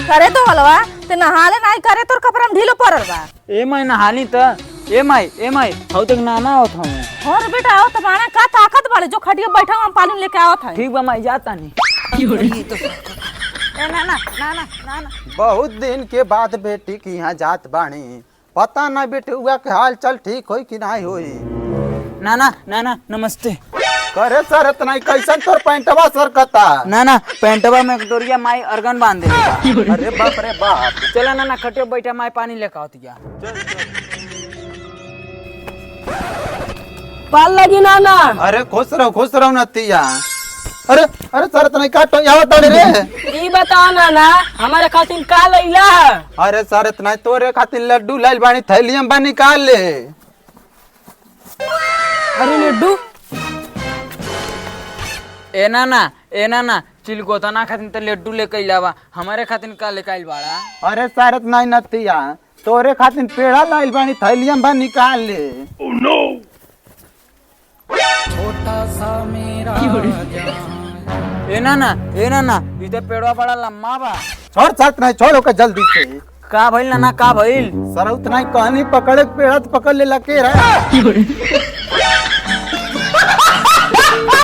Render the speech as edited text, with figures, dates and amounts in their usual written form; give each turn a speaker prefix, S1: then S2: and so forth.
S1: करे तो हलवा ते नहाले नहीं करे तोर कपड़ा में ढीलो पड़ल बा।
S2: ए माई नहाली त ए माई हौ तक नाना आवत हूं।
S1: और बेटा आओ तो माने का ताकत बाड़े जो खटिया बैठा हम पानी लेके आवत है।
S2: ठीक बा माई जाता नहीं।
S1: ए ना
S3: बहुत दिन के बाद बेटी की यहाँ जात बाणी, पता ना बेटे हुआ के हाल चल ठीक होई कि नहीं होई।
S2: नाना नमस्ते।
S3: करे सर इतना कैसन तोर पैंटवा सरकता।
S2: नाना पेंटवा में डोरिया माई अर्गन बांध दे।
S3: अरे बाप रे बाप।
S2: चला नाना खटिया बैठा माई पानी लेके आवत जा।
S4: पाल लगी नाना।
S3: अरे खुश रहो नतिया। अरे सर इतना काटो आवत रे।
S4: ई बताओ नाना हमारे खातिर का लइला।
S3: अरे सर इतना तोरे खातिर लड्डू लाइल बानी, थैलिया में निकाल ले।
S4: अरे लड्डू
S2: ए नाना चिलगोतना खातिर त लड्डू लेके आइलावा, हमारे खातिर का लेके आइल बाड़ा।
S3: अरे सर इतना नतिया तोरे खातिर पेड़ा लाइल बानी, थैलिया में निकाल ले। Oh no. छोटा सा मेरा
S2: ए नाना ई त पेड़वा बड़ा लम्बा बा।
S3: छोड़ साथ नहीं छोड़ो के जल्दी से।
S2: का भइल नाना का भइल?
S3: सर उतना ही कहानी पकड़े पेड़ा तो पकड़ ले लके रहा।